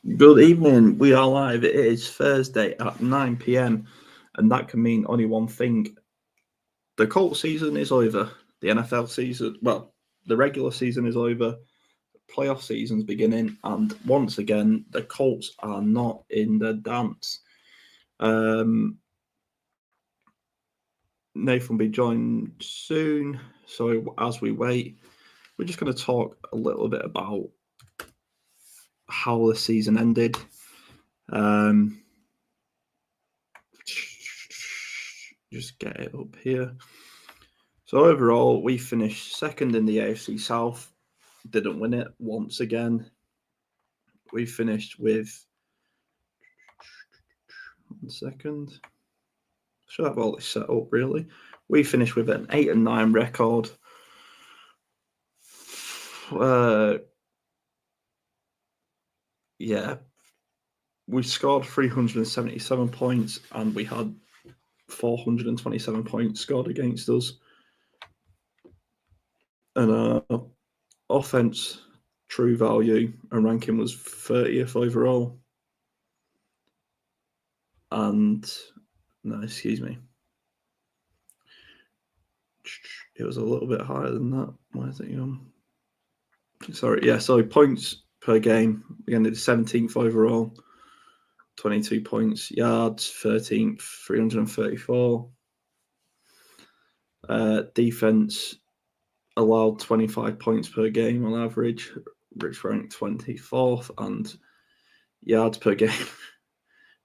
Good evening. We are live. It is Thursday at 9 p.m. and that can mean only one thing. The Colts season is over. The NFL season, the regular season is over. Playoff season's beginning, and once again, the Colts are not in the dance. Nathan will be joined soon. So as we wait, we're just going to talk a little bit about how the season ended. Just get it up here. So overall, we finished second in the AFC South. Didn't win it once again. We finished with 1 second. Should have all this set up really. We finished with an 8-9 record. We scored 377 points and we had 427 points scored against us. And offense, true value, and ranking was 30th overall. And no, excuse me. It was a little bit higher than that. Why is it on? Sorry, yeah. So points per game, we ended 17th overall, 22 points. Yards, 13th, 334. Defense allowed 25 points per game on average, which ranked 24th, and yards per game,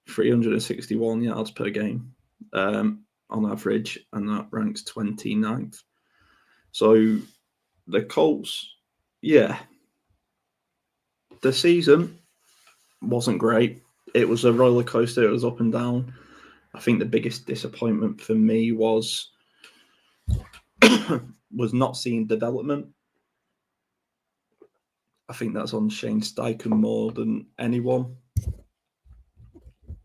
361 yards per game on average, and that ranks 29th. So the Colts, the season wasn't great. It was a roller coaster. It was up and down. I think the biggest disappointment for me was not seeing development. I think that's on Shane Steichen more than anyone.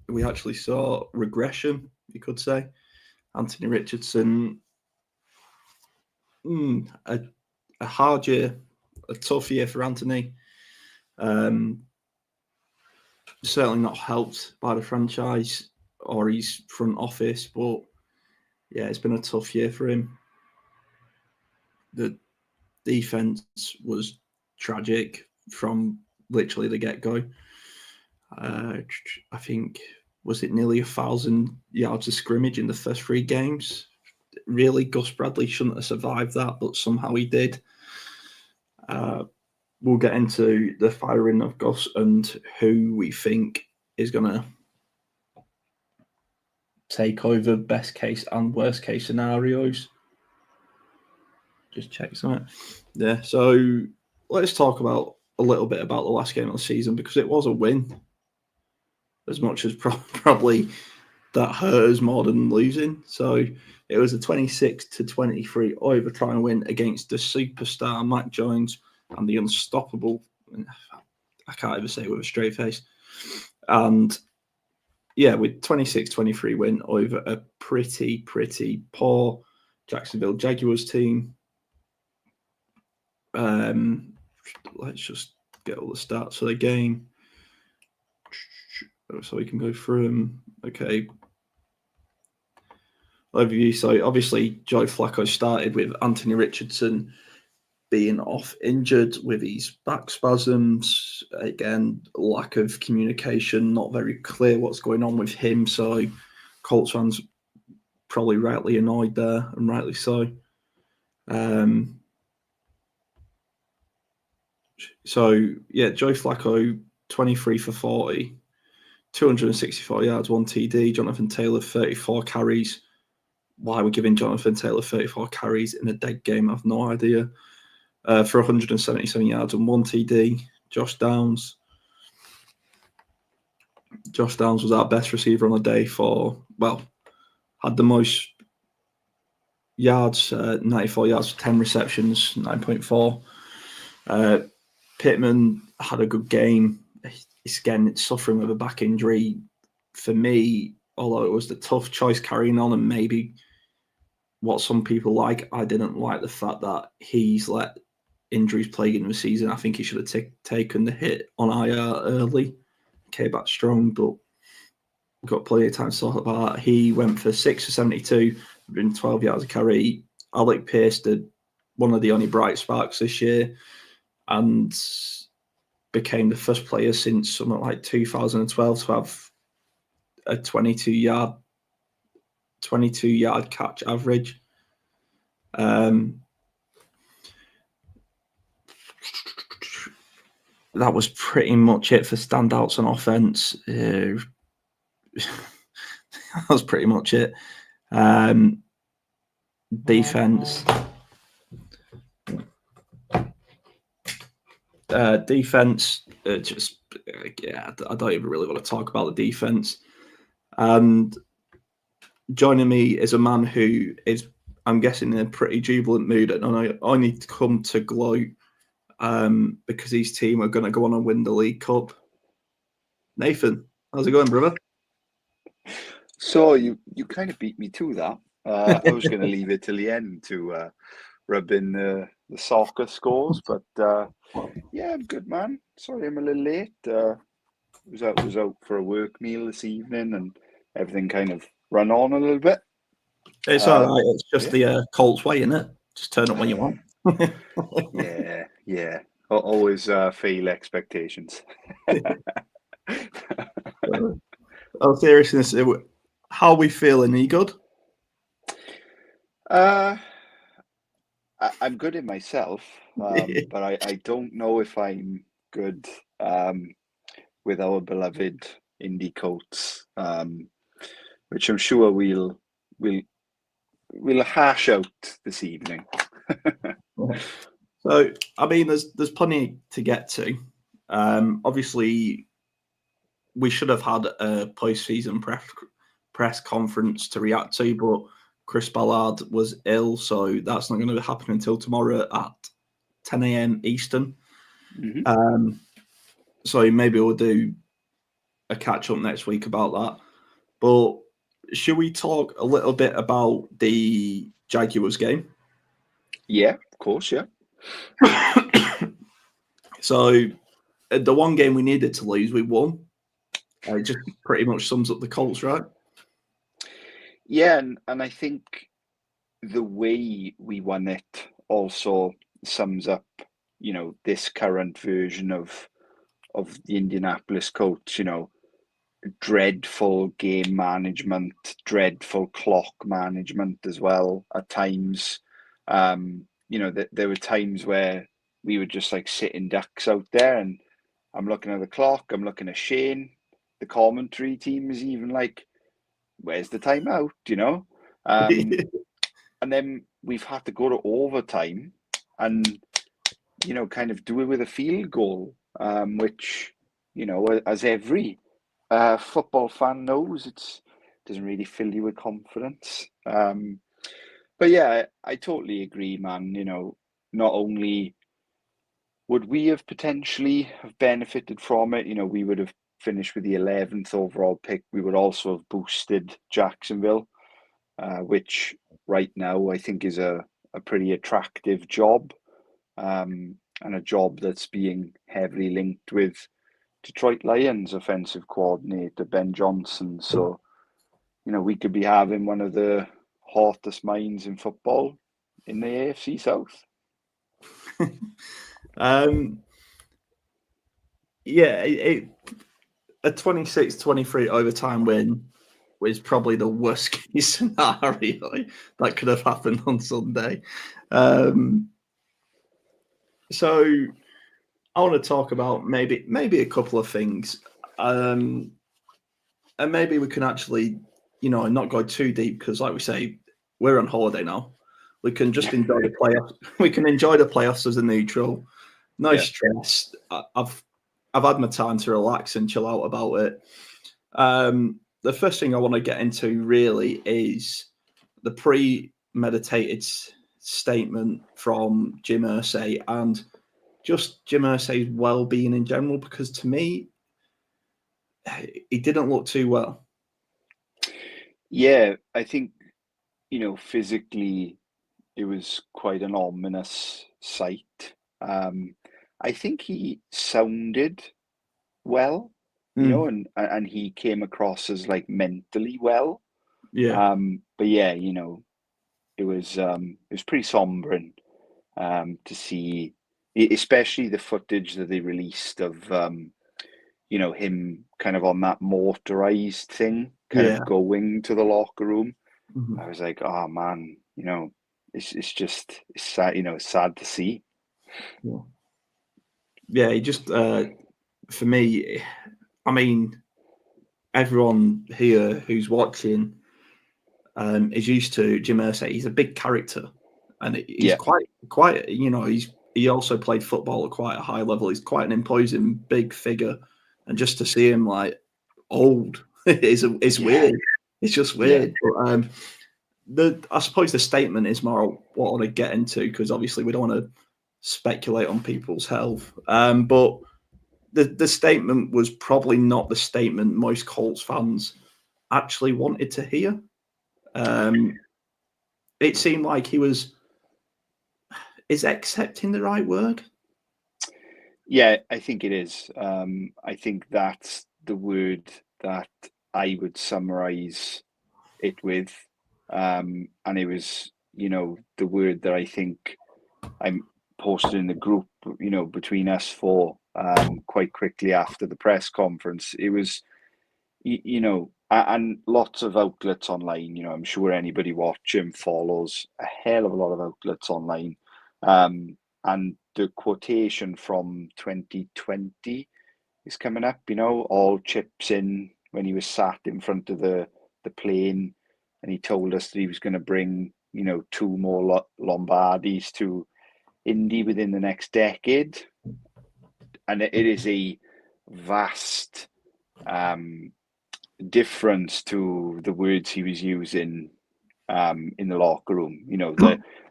We actually saw regression, you could say. Anthony Richardson, a hard year, a tough year for Anthony. Certainly not helped by the franchise or his front office, but yeah, it's been a tough year for him. The defense was tragic from literally the get-go. I think, was it nearly 1,000 yards of scrimmage in the first 3 games? Really, Gus Bradley shouldn't have survived that, but somehow he did. We'll get into the firing of Gus and who we think is going to take over best case and worst case scenarios. Just check something. Yeah, so let's talk about a little bit about the last game of the season because it was a win. As much as probably that hurt us more than losing. So it was a 26-23 overtime win against the superstar Mac Jones and the unstoppable, I can't even say it with a straight face. And yeah, with 26-23 win over a pretty poor Jacksonville Jaguars team. Let's just get all the stats of the game so we can go through them. Okay. Overview. So obviously Joe Flacco started with Anthony Richardson being off injured with his back spasms. Again, lack of communication, not very clear what's going on with him. So Colts fans probably rightly annoyed there, and rightly so. Joe Flacco, 23 for 40, 264 yards, 1 TD. Jonathan Taylor, 34 carries. Why we're giving Jonathan Taylor 34 carries in a dead game, I have no idea. For 177 yards and 1 TD. Josh Downs was our best receiver on the day had the most yards, 94 yards for 10 receptions, 9.4. Pittman had a good game. He's again suffering with a back injury. For me, although it was the tough choice carrying on and maybe what some people like, I didn't like the fact that he's let injuries plague in the season. I think he should have taken the hit on IR early came back strong, but we've got plenty of time to talk about that. He went for 6 for 72, 112 yards a carry. Alec Pierce did one of the only bright sparks this year and became the first player since something like 2012 to have a 22-yard catch average. That was pretty much it for standouts on offense. That was pretty much it. Defense. Defense. I don't even really want to talk about the defense. And joining me is a man who is, I'm guessing, in a pretty jubilant mood, and I need to come to gloat because his team are going to go on and win the League Cup. Nathan, how's it going, brother? So you kind of beat me to that. I was going to leave it till the end to rub in the soccer scores, but yeah, I'm good, man. Sorry, I'm a little late. Was out for a work meal this evening, and everything kind of run on a little bit. It's all right. It's just the Colts way, isn't it? Just turn up when you want. Yeah. Always fail expectations. Oh, seriousness, how are we feeling? Are you good? I'm good in myself, but I don't know if I'm good with our beloved Indy Colts, which I'm sure we'll hash out this evening. So, I mean, there's plenty to get to. Obviously, we should have had a post-season press conference to react to, but Chris Ballard was ill, so that's not going to happen until tomorrow at 10 a.m. Eastern. Mm-hmm. So maybe we'll do a catch-up next week about that. But should we talk a little bit about the Jaguars game? Yeah, of course, yeah. So the one game we needed to lose, we won. It just pretty much sums up the Colts, right? Yeah, and I think the way we won it also sums up, this current version of the Indianapolis Colts, dreadful game management, dreadful clock management as well at times. There were times where we were just like sitting ducks out there, and I'm looking at the clock, I'm looking at Shane, the commentary team is even like, where's the timeout, and then we've had to go to overtime and, kind of do it with a field goal, which, as every football fan knows, it doesn't really fill you with confidence. But yeah, I totally agree, man. Not only would we have potentially have benefited from it, we would have finished with the 11th overall pick. We would also have boosted Jacksonville, which right now I think is a pretty attractive job, and a job that's being heavily linked with Detroit Lions offensive coordinator Ben Johnson. So, we could be having one of the hottest minds in football in the AFC South. Yeah, a 26-23 overtime win was probably the worst case scenario that could have happened on Sunday. So I want to talk about maybe a couple of things, and maybe we can actually, not go too deep because, like we say, we're on holiday now. We can just enjoy the playoffs. We can enjoy the playoffs as a neutral. No stress. I've had my time to relax and chill out about it. The first thing I want to get into really is the premeditated statement from Jim Irsay and just Jim Irsay's well-being in general, because to me, he didn't look too well. Yeah, I think, physically it was quite an ominous sight. I think he sounded well, Mm. and he came across as like mentally well. Yeah. But yeah, it was pretty sombering to see, especially the footage that they released of him kind of on that motorized thing, kind Yeah. of going to the locker room. Mhm. I was like, oh man, it's sad, it's sad to see. Yeah. Yeah. He just for me, I mean, everyone here who's watching is used to Jim Irsay. He's a big character, and he's Yeah, quite. He also played football at quite a high level. He's quite an imposing big figure, and just to see him like old is yeah, weird. It's just yeah, weird. But I suppose the statement is more what I want to get into because obviously we don't want to speculate on people's health. But the statement was probably not the statement most Colts fans actually wanted to hear. Um, it seemed like he was is accepting the right word? yeah. I think it is. I think that's the word that I would summarize it with. And it was, the word that I think I posted in the group, between us four, quite quickly after the press conference. It was, and lots of outlets online. I'm sure anybody watching follows a hell of a lot of outlets online. And the quotation from 2020 is coming up, all chips in when he was sat in front of the plane, and he told us that he was going to bring, two more Lombardis to Indy within the next decade. And it is a vast difference to the words he was using in the locker room.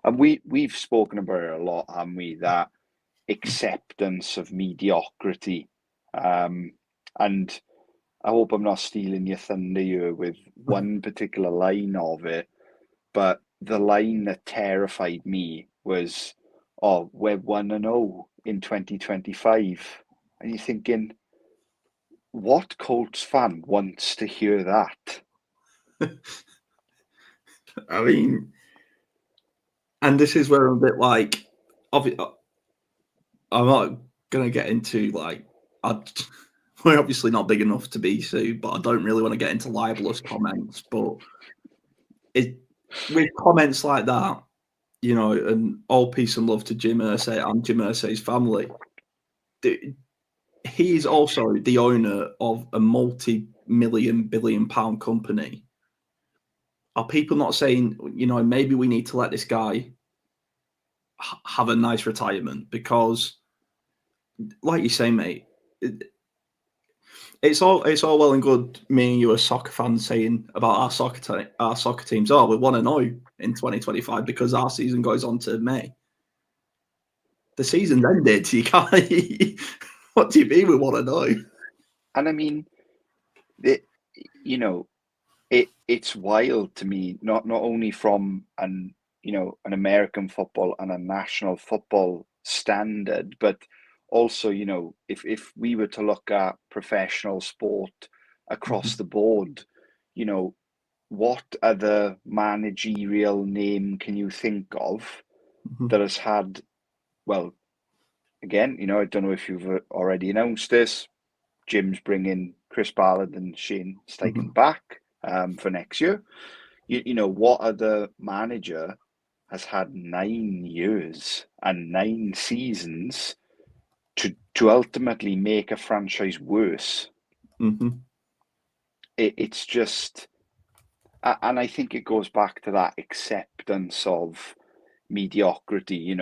And we've spoken about it a lot, haven't we? That acceptance of mediocrity. And I hope I'm not stealing your thunder here with one particular line of it, but the line that terrified me was, "Oh, we're 1-0 in 2025." And you're thinking, what Colts fan wants to hear that? I mean, and this is where I'm a bit like, I'm not gonna get into like, I, we're obviously not big enough to be sued, but I don't really want to get into libelous comments. But it with comments like that, and all peace and love to Jim Irsay and Jim Irsay's family. He is also the owner of a multi-million billion pound company. Are people not saying, maybe we need to let this guy have a nice retirement? Because, like you say, mate, it's all well and good. Me and you, as soccer fans, saying about our soccer teams. Oh, we want to know in 2025 because our season goes on to May. The season's ended. You can't. What do you mean we want to know? And I mean, it, it's wild to me, not only from an American football and a national football standard, but also, if we were to look at professional sport across Mhm, the board, you know, what other managerial name can you think of mhm, that has had, well, again, I don't know if you've already announced this. Jim's bringing Chris Ballard and Shane Steichen mhm, back for next year. What other manager has had 9 years and 9 seasons to ultimately make a franchise worse? mhm, It's just, and I think it goes back to that acceptance of mediocrity.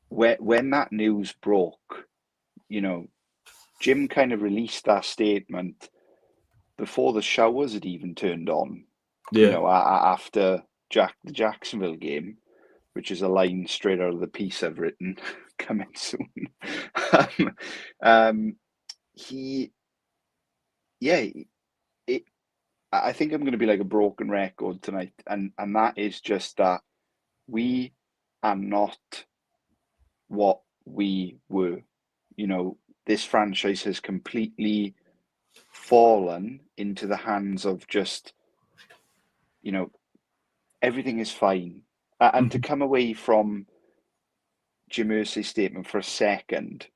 When that news broke, you know, Jim kind of released that statement before the showers had even turned on. yeah. After the Jacksonville game, which is a line straight out of the piece I've written, coming soon. um, um, he, yeah, it. I think I'm going to be like a broken record tonight, and that is just that we are not what we were. This franchise has completely fallen into the hands of just, everything is fine. And to come away from Jim Irsay's statement for a second,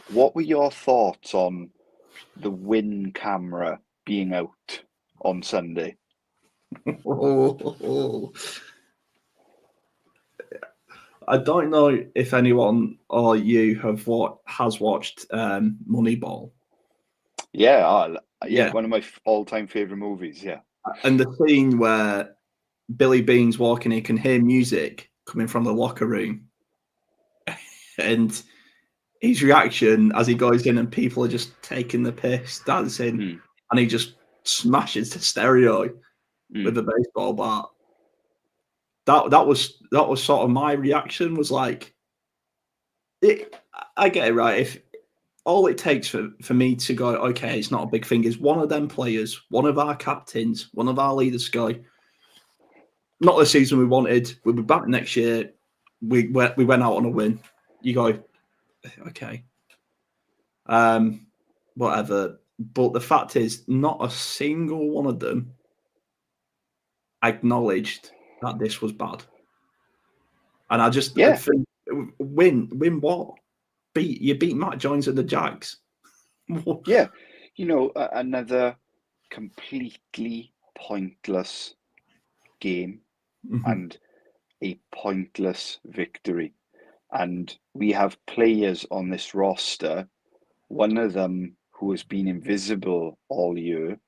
what were your thoughts on the Win camera being out on Sunday? I don't know if anyone or you has watched Moneyball. Yeah, one of my all-time favorite movies. Yeah, and the scene where Billy Bean's walking, he can hear music coming from the locker room, and his reaction as he goes in and people are just taking the piss, dancing, and he just smashes the stereo with a baseball bat. That was sort of my reaction. Was like, I get it, right. If all it takes for me to go, okay, it's not a big thing, is one of them players, one of our captains, one of our leaders go, not the season we wanted, we'll be back next year. We went out on a win. You go, okay. Whatever. But the fact is, not a single one of them acknowledged that this was bad. And I think, win what? You beat Matt Jones and the Jags. Yeah, another completely pointless game and a pointless victory. And we have players on this roster, one of them who has been invisible all year,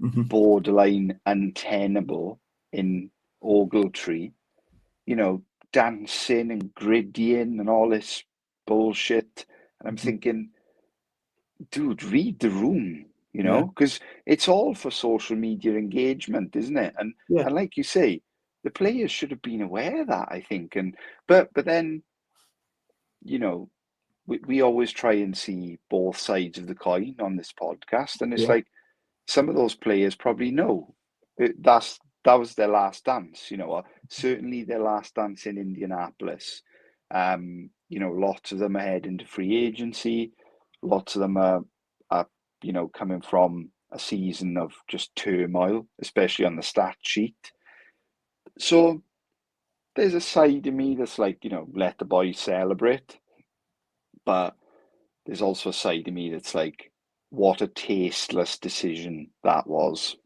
borderline untenable in Ogletree, dancing and griddying and all this bullshit. And I'm thinking, dude, read the room, because it's all for social media engagement, isn't it? And like you say, the players should have been aware of that, I think. And but then, we always try and see both sides of the coin on this podcast, and it's like some of those players probably know that was their last dance, or certainly their last dance in Indianapolis. Lots of them are heading to free agency. Lots of them are coming from a season of just turmoil, especially on the stat sheet. So there's a side of me that's like, let the boys celebrate. But there's also a side of me that's like, what a tasteless decision that was.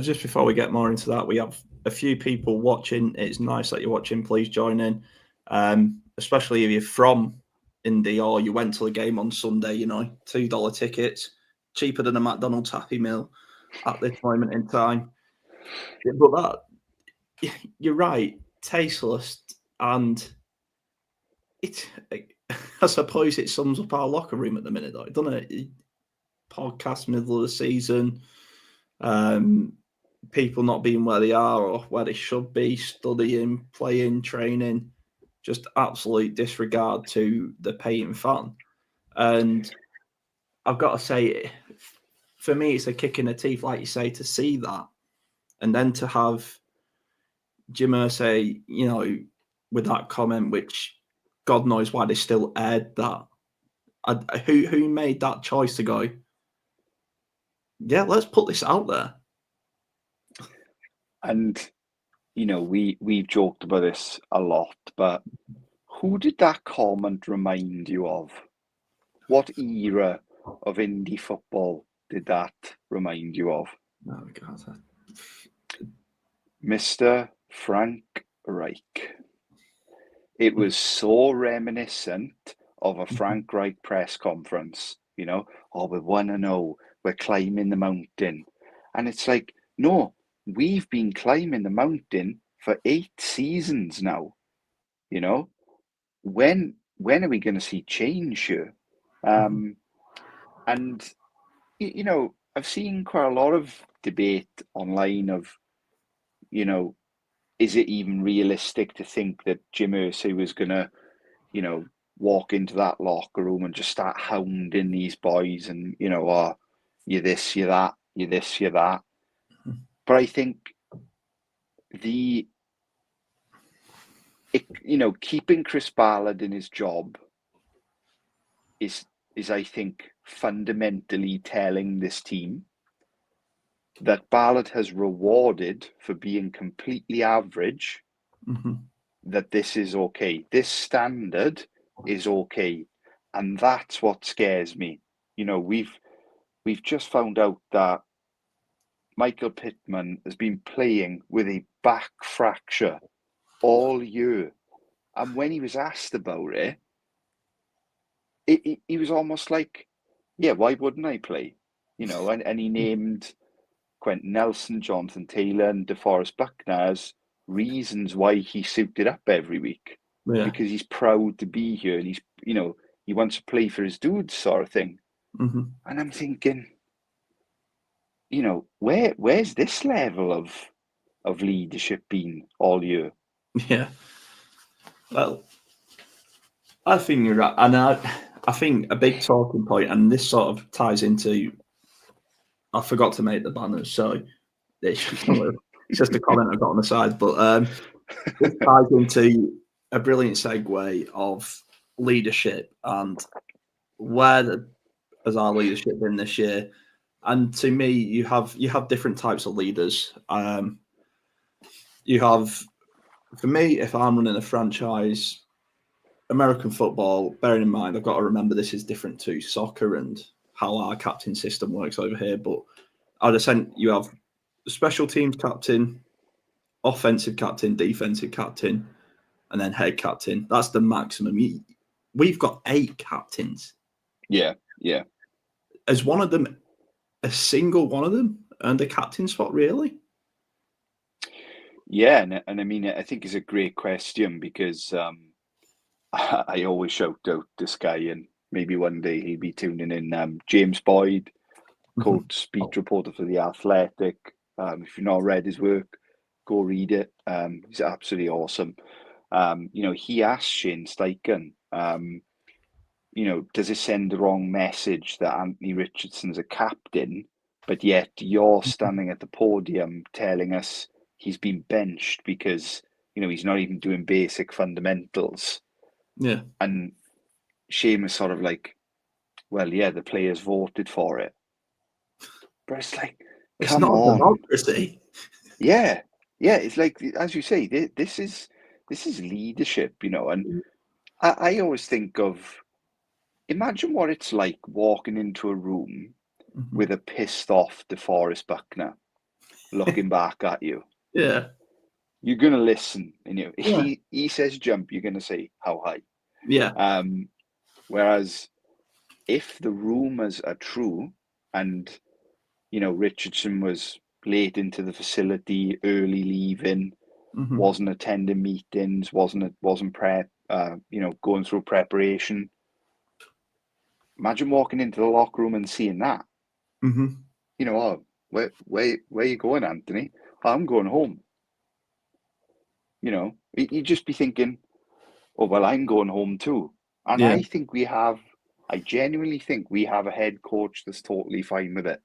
Just before we get more into that, we have a few people watching. It's nice that you're watching. Please join in, especially if you're from Indy or you went to the game on Sunday. $2 tickets, cheaper than a McDonald's Happy Meal at this moment in time. But you're right, tasteless, and I suppose it sums up our locker room at the minute, though, doesn't it? Podcast middle of the season. People not being where they are or where they should be, studying, playing, training, just absolute disregard to the paying fan. And I've got to say, for me, it's a kick in the teeth, like you say, to see that. And then to have Jim Irsay, with that comment, which God knows why they still aired that. Who made that choice to go, yeah, let's put this out there? And, we've joked about this a lot, but who did that comment remind you of? What era of indie football did that remind you of? Oh, God. Mr. Frank Reich. It was so reminiscent of a Frank Reich press conference, we're 1-0, we're climbing the mountain. And it's like, no, we've been climbing the mountain for 8 seasons now. When are we going to see change here? And I've seen quite a lot of debate online of, is it even realistic to think that Jim Irsay was going to, walk into that locker room and just start hounding these boys and, you're this, you're that, you're this, you're that. But I think keeping Chris Ballard in his job is is, I think, fundamentally telling this team that Ballard has rewarded for being completely average, that this is okay. This standard is okay. And that's what scares me. We've just found out that Michael Pittman has been playing with a back fracture all year. And when he was asked about it, he was almost like, yeah, why wouldn't I play? And he named Quentin Nelson, Jonathan Taylor, and DeForest Buckner as reasons why he suited up every week. Yeah. Because he's proud to be here and he wants to play for his dudes, sort of thing. And I'm thinking, where's this level of leadership been all year? Yeah. Well, I think you're right. And I think a big talking point, and this sort of ties into, I forgot to make the banners, so it's just a comment I got on the side. But this ties into a brilliant segue of leadership and where has our leadership been this year. And to me, you have different types of leaders. You have, for me, if I'm running a franchise, American football, bearing in mind, I've got to remember this is different to soccer and how our captain system works over here. But you have the special teams captain, offensive captain, defensive captain, and then head captain. That's the maximum. We've got 8 captains. Yeah. As one of them, a single one of them earned a captain spot, really? Yeah, and I mean, I think it's a great question because I always shout out this guy, and maybe one day he'll be tuning in. James Boyd, Colts beat reporter for The Athletic. If you've not read his work, go read it. He's absolutely awesome. He asked Shane Steichen, does it send the wrong message that Anthony Richardson's a captain, but yet you're standing at the podium telling us he's been benched because, he's not even doing basic fundamentals. Yeah. And Shane was sort of like, well, yeah, the players voted for it. But it's like, It's not a democracy. Yeah. It's like, as you say, this is leadership, and I always think of, imagine what it's like walking into a room with a pissed off DeForest Buckner looking back at you. Yeah. You're going to listen, and he says jump, you're going to say how high. Yeah. Whereas if the rumours are true and, Richardson was late into the facility, early leaving, wasn't attending meetings, wasn't going through preparation. Imagine walking into the locker room and seeing that. Oh, where are you going, Anthony? I'm going home. You'd just be thinking, oh, well, I'm going home too. And Yeah. I genuinely think we have a head coach that's totally fine with it.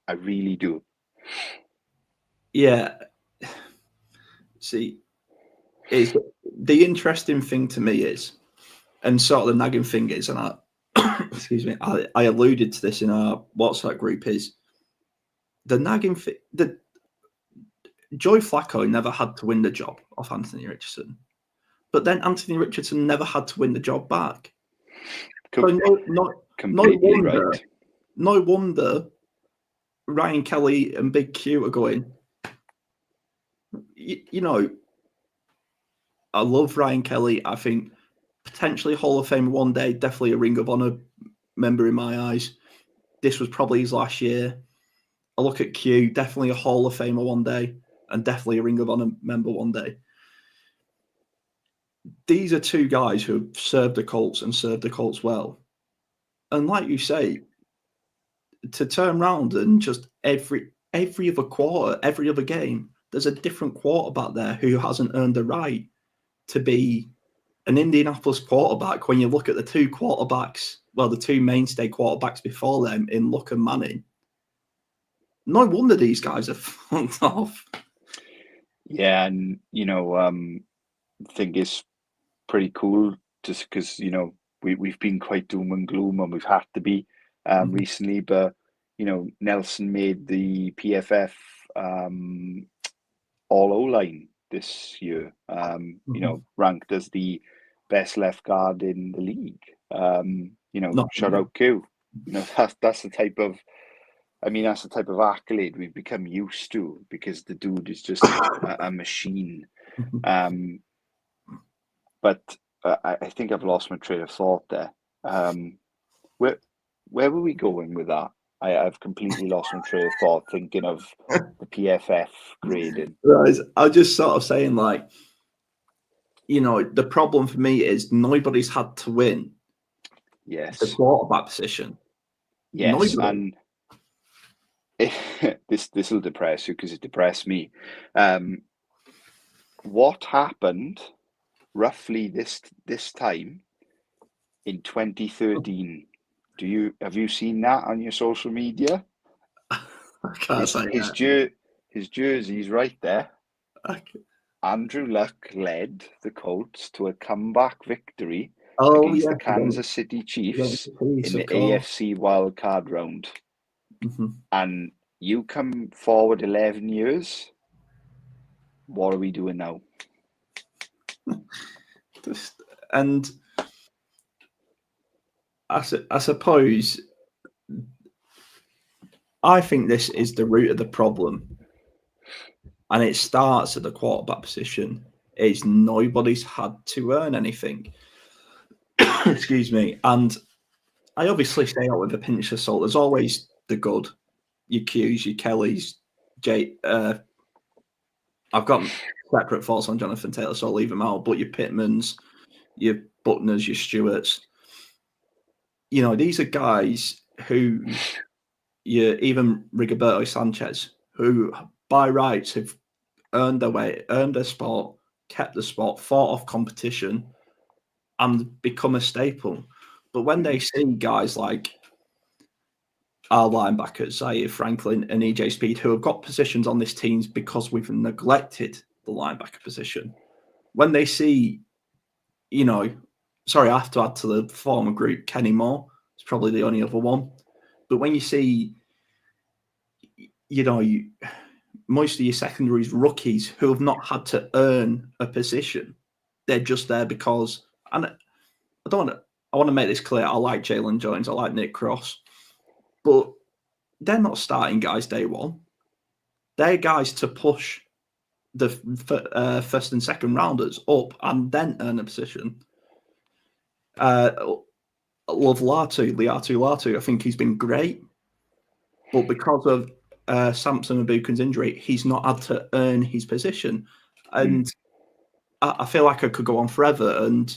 I really do. Yeah. See, it's the interesting thing to me is, and sort of the nagging thing is, and excuse me, I alluded to this in our WhatsApp group, is the nagging thing. Joe Flacco never had to win the job off Anthony Richardson, but then Anthony Richardson never had to win the job back. Completely right. No wonder Ryan Kelly and Big Q are going, I love Ryan Kelly. I think potentially Hall of Fame one day, definitely a Ring of Honor member in my eyes. This was probably his last year. I look at Q, definitely a Hall of Famer one day, and definitely a Ring of Honor member one day. These are 2 guys who have served the Colts and served the Colts well. And like you say, to turn around and just every other quarter, every other game, there's a different quarterback there who hasn't earned the right to be an Indianapolis quarterback. When you look at the 2 quarterbacks, well, the 2 mainstay quarterbacks before them in Luck and Manning, no wonder these guys are funked off. Yeah, and I think it's pretty cool just because we've been quite doom and gloom, and we've had to be recently. But Nelson made the PFF All O line this year. Ranked as the best left guard in the league. Not Shout out Q. That's the type of. That's the type of accolade we've become used to, because the dude is just a machine. But I think I've lost my train of thought there. Where were we going with that? I've completely lost my train of thought thinking of the PFF grading. Right. I was just sort of saying, like, the problem for me is nobody's had to win the Yes. quarterback position. Yes, Nobody. and this will depress you, because it depressed me. What happened roughly this time in 2013? Have you seen that on your social media? I can't say His jersey's right there. that. Andrew Luck led the Colts to a comeback victory Oh, against yeah. the Kansas City Chiefs Please, in the AFC wildcard round. And you come forward 11 years, what are we doing now? And I suppose I think this is the root of the problem, and it starts at the quarterback position. Is nobody's had to earn anything. Excuse me. And I obviously say that with a pinch of salt. There's always the good, your Qs, your Kellys, I've got separate thoughts on Jonathan Taylor, so I'll leave them out. But your Pittmans, your Buckners, your Stewarts, these are guys who, even Rigoberto Sanchez, who by rights have earned their way, earned their spot, kept the spot, fought off competition, and become a staple. But when they see guys like our linebackers, Zaire Franklin and EJ Speed, who have got positions on this team because we've neglected the linebacker position, when they see, sorry, I have to add to the former group, Kenny Moore is probably the only other one. But when you see, most of your secondaries rookies who have not had to earn a position, they're just there because, and I want to make this clear, I like Jalen Jones, I like Nick Cross, but they're not starting guys day one. They're guys to push the first and second rounders up and then earn a position. Love Liatu, I think he's been great, but because of Samson Abukin's injury, he's not had to earn his position. And I feel like I could go on forever. And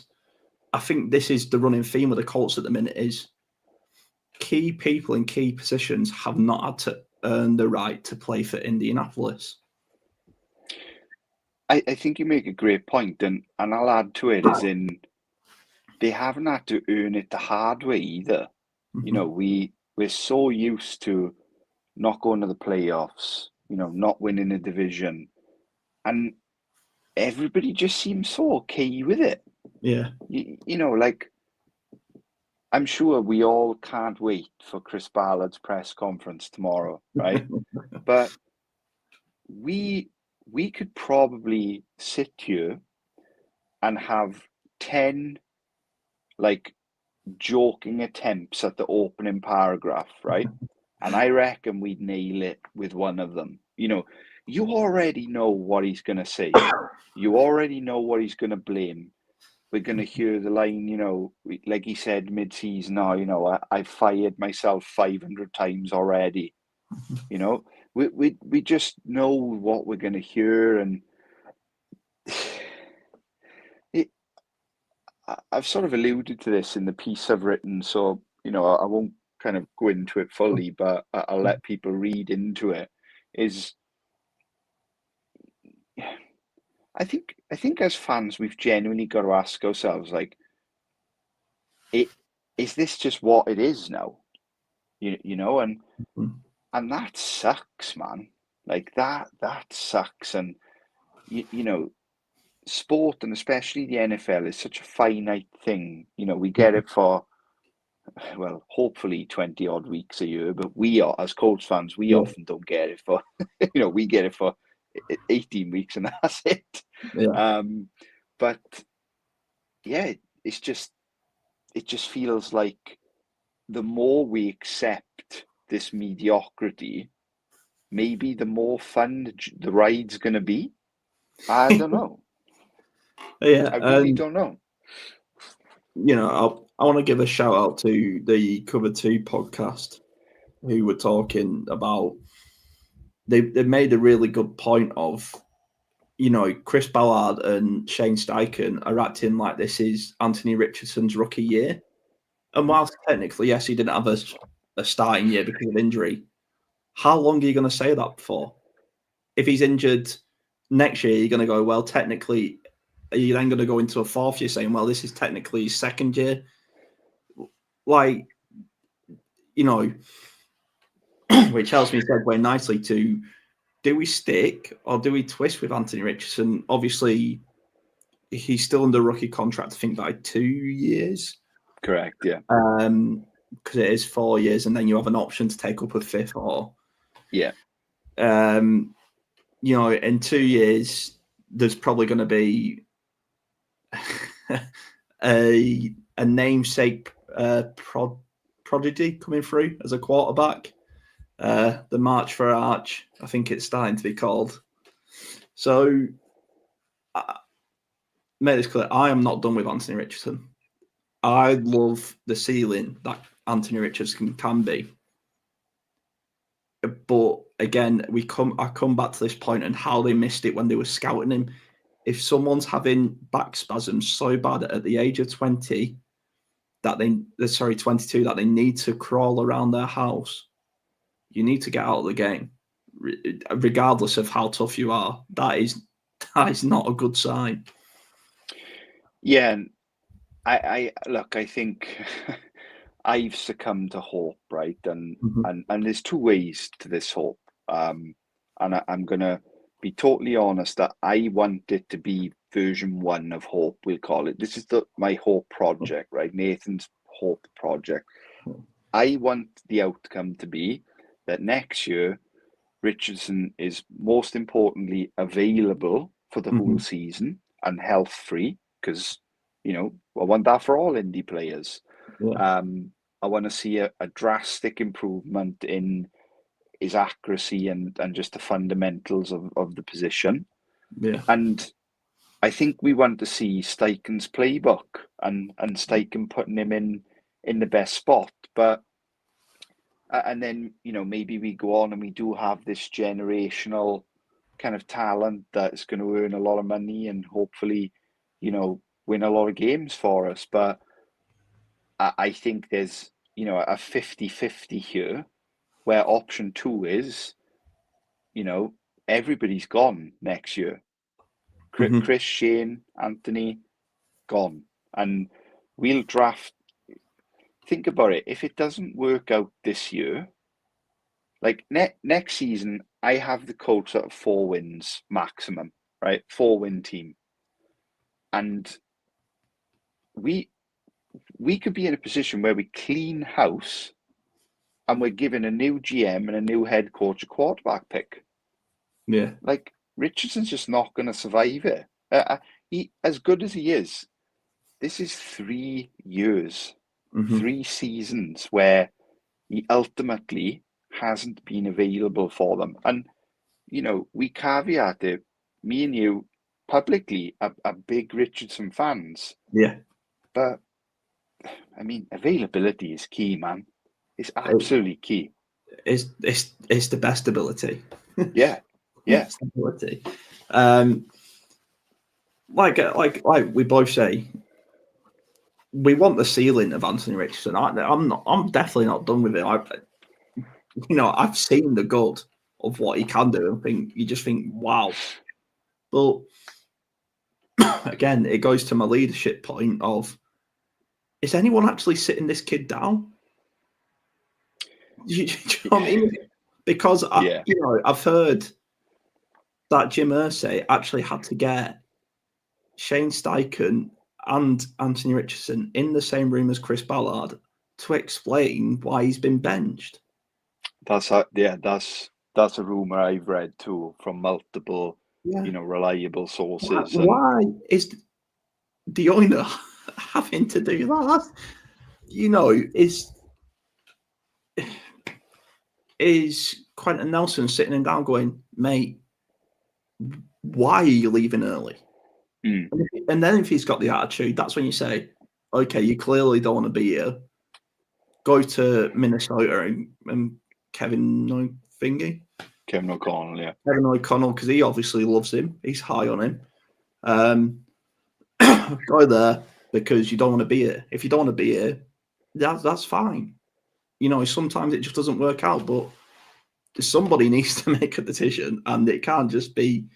I think this is the running theme of the Colts at the minute is key people in key positions have not had to earn the right to play for Indianapolis. I think you make a great point, and I'll add to it, as in they haven't had to earn it the hard way either. We're so used to not going to the playoffs, not winning a division, and everybody just seems so okay with it. Yeah. Like, I'm sure we all can't wait for Chris Ballard's press conference tomorrow, right? But we could probably sit here and have 10 like joking attempts at the opening paragraph, right? And I reckon we'd nail it with one of them. You already know what he's going to say. You already know what he's going to blame. We're going to hear the line, like he said mid-season, I've fired myself 500 times already. We just know what we're going to hear. And I've sort of alluded to this in the piece I've written, so I won't kind of go into it fully, but I'll let people read into it. I think as fans, we've genuinely got to ask ourselves, like, is this just what it is now? And that sucks, man. Like that sucks. And sport, and especially the NFL, is such a finite thing. We get it for, well, hopefully 20 odd weeks a year, but we are, as Colts fans, we Yeah. often don't get it for, we get it for 18 weeks and that's it. Yeah. But yeah, it just feels like the more we accept this mediocrity, maybe the more fun the ride's going to be. I don't know. Yeah. I really don't know. I want to give a shout out to the Cover 2 podcast, who were talking about, they made a really good point of, Chris Ballard and Shane Steichen are acting like this is Anthony Richardson's rookie year. And whilst technically, yes, he didn't have a starting year because of injury, how long are you going to say that for? If he's injured next year, you're going to go, well, technically, are you then going to go into a fourth year saying, well, this is technically his second year? Like, which helps me segue nicely to, do we stick or do we twist with Anthony Richardson? Obviously, he's still under rookie contract, I think, by 2 years. Correct, yeah. Because it is 4 years, and then you have an option to take up a fifth or. Yeah. In 2 years, there's probably going to be a namesake prodigy coming through as a quarterback. The March for Arch, I think it's starting to be called. So, make this clear, I am not done with Anthony Richardson. I love the ceiling that Anthony Richardson can be. But again, I come back to this point and how they missed it when they were scouting him. If someone's having back spasms so bad at the age of 20 that 22, that they need to crawl around their house, you need to get out of the game, regardless of how tough you are. That is not a good sign. Yeah, and I look, I think I've succumbed to hope, right? And there's two ways to this hope. And I'm gonna be totally honest that I want it to be version 1 of hope, we'll call it. This is my hope project, right? Nathan's hope project. I want the outcome to be that next year Richardson is most importantly available for the whole season and health free, because I want that for all indie players. Yeah. I want to see a drastic improvement in his accuracy and just the fundamentals of the position. Yeah. And I think we want to see Steichen's playbook and Steichen putting him in the best spot. But and then maybe we go on and we do have this generational kind of talent that's going to earn a lot of money and hopefully win a lot of games for us. But I think there's a 50-50 here, where option 2 is everybody's gone next year. Chris, Shane, Anthony, gone, and we'll draft. Think about it. If it doesn't work out this year, like next season, I have the Colts at 4 wins maximum, right? 4-win team. And we could be in a position where we clean house and we're given a new GM and a new head coach a quarterback pick. Yeah. Like, Richardson's just not going to survive it. He, as good as he is, this is 3 years, 3 seasons where he ultimately hasn't been available for them. And, we caveat it, me and you publicly are big Richardson fans. Yeah. But, I mean, availability is key, man. It's absolutely key. It's the best ability. Yeah. Yeah. Best ability. Like we both say, we want the ceiling of Anthony Richardson. I'm definitely not done with it. I've seen the good of what he can do, and you just think, wow. But again, it goes to my leadership point of, is anyone actually sitting this kid down? Do you know what I mean? Because I've heard that Jim Irsay actually had to get Shane Steichen and Anthony Richardson in the same room as Chris Ballard to explain why he's been benched. That's a rumor I've read too from multiple, reliable sources. Why is the owner having to do that? Is Quentin Nelson sitting him down going, mate, why are you leaving early? Mm. And then if he's got the attitude, that's when you say, okay, you clearly don't want to be here. Go to Minnesota and Kevin O'Connell, yeah. Kevin O'Connell, because he obviously loves him. He's high on him. Go there because you don't want to be here. If you don't want to be here, that's fine. Sometimes it just doesn't work out, but somebody needs to make a decision, and it can't just be,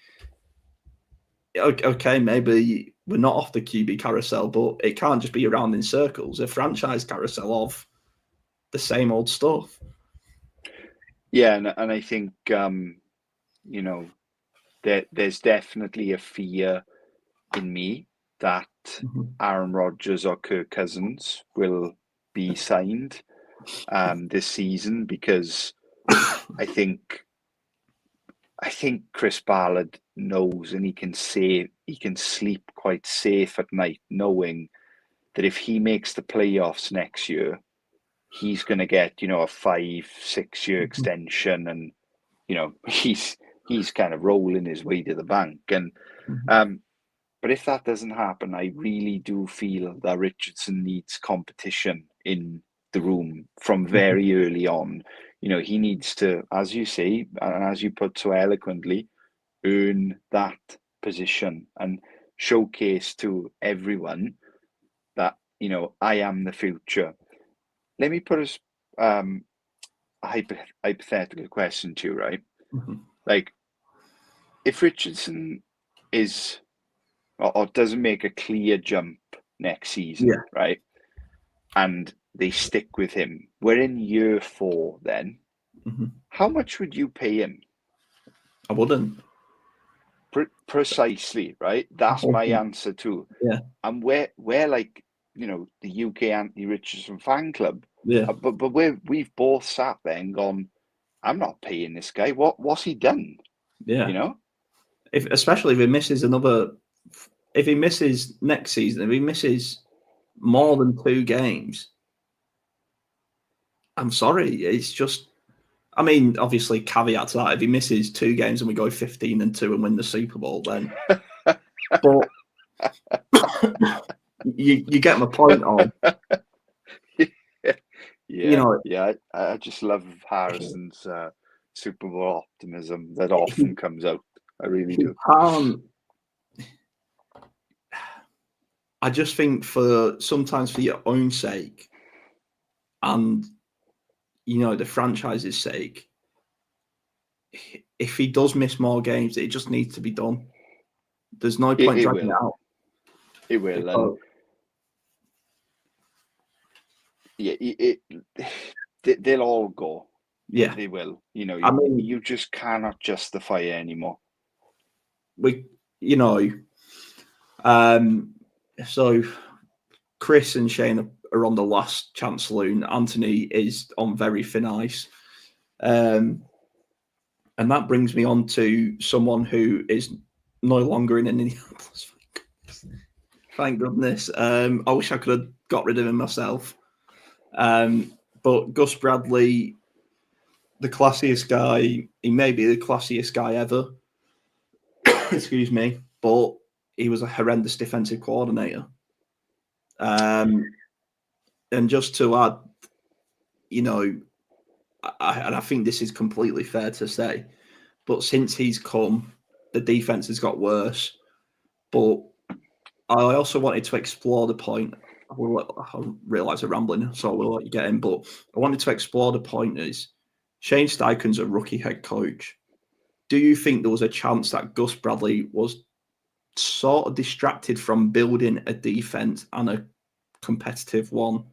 okay, maybe we're not off the QB carousel, but it can't just be around in circles, a franchise carousel of the same old stuff. Yeah, and I think, there's definitely a fear in me that Aaron Rodgers or Kirk Cousins will be signed this season, because I think Chris Ballard knows, and he can sleep quite safe at night knowing that if he makes the playoffs next year, he's going to get, a 5-6 year extension, and he's kind of rolling his way to the bank. And but if that doesn't happen, I really do feel that Richardson needs competition in the room from very early on. He needs to, as you say, and as you put so eloquently, earn that position and showcase to everyone that, I am the future. Let me put a hypothetical question to you, right? Like, if Richardson is or doesn't make a clear jump next season, right, and they stick with him, we're in year 4 then. How much would you pay him? I wouldn't. Precisely, right? That's my answer too. Yeah. And we're like, the UK Anthony Richardson fan club. Yeah. But we've both sat there and gone, I'm not paying this guy. What's he done? Yeah. Especially if he misses next season, if he misses more than 2 games, I'm sorry. It's just, obviously caveat to that. If he misses 2 games and we go 15-2 and win the Super Bowl, then. But you get my point on. Yeah. I just love Harrison's Super Bowl optimism that often comes out. I really do. I just think sometimes for your own sake and, the franchise's sake, if he does miss more games, it just needs to be done. There's no point dragging it out. It will. They'll all go. Yeah. They will. You just cannot justify it anymore. So Chris and Shane are on the last chance saloon. Anthony is on very thin ice. And that brings me on to someone who is no longer in Indianapolis. Thank goodness. I wish I could have got rid of him myself. But Gus Bradley, the classiest guy, he may be the classiest guy ever. Excuse me. But he was a horrendous defensive coordinator. And just to add, I think this is completely fair to say, but since he's come, the defense has got worse. But I also wanted to explore the point. I realise I'm rambling, so I will let you get in. But I wanted to explore the point is Shane Steichen's a rookie head coach. Do you think there was a chance that Gus Bradley was sort of distracted from building a defense and a competitive one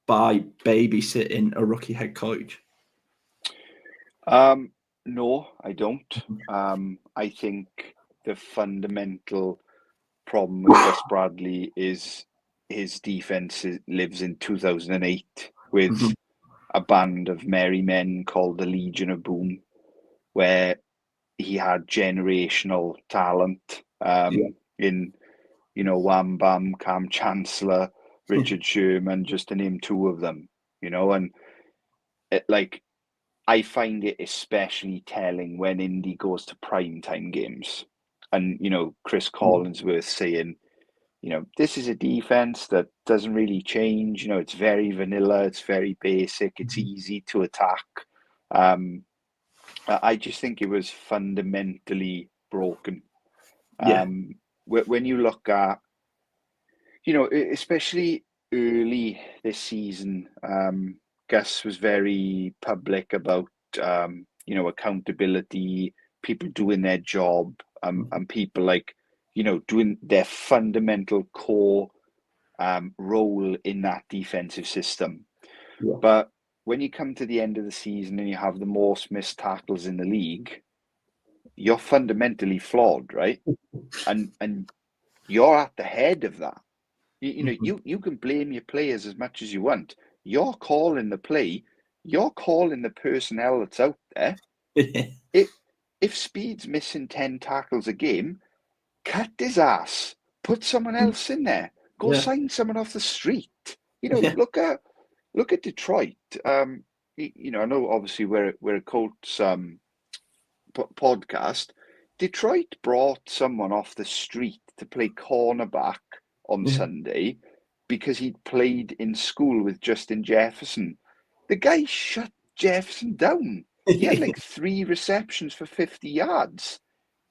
by babysitting a rookie head coach? No, I don't. I think the fundamental problem with Gus Bradley is his defense lives in 2008 with a band of merry men called the Legion of Boom, where he had generational talent in, Wham Bam, Cam Chancellor, Richard Sherman, just to name two of them, and I find it especially telling when Indy goes to primetime games. And, Chris Collinsworth saying, this is a defense that doesn't really change. It's very vanilla. It's very basic. It's easy to attack. I just think it was fundamentally broken. When you look at, especially early this season, Gus was very public about, accountability, people doing their job, and people doing their fundamental core role in that defensive system. Yeah. But when you come to the end of the season and you have the most missed tackles in the league, you're fundamentally flawed, right? And you're at the head of that. You can blame your players as much as you want. You're calling the play. You're calling the personnel that's out there. If Speed's missing 10 tackles a game, cut his ass. Put someone else in there. Go sign someone off the street. Look at Detroit. I know obviously we're a Colts podcast. Detroit brought someone off the street to play cornerback on Sunday because he'd played in school with Justin Jefferson. The guy shut Jefferson down. He had 3 receptions for 50 yards.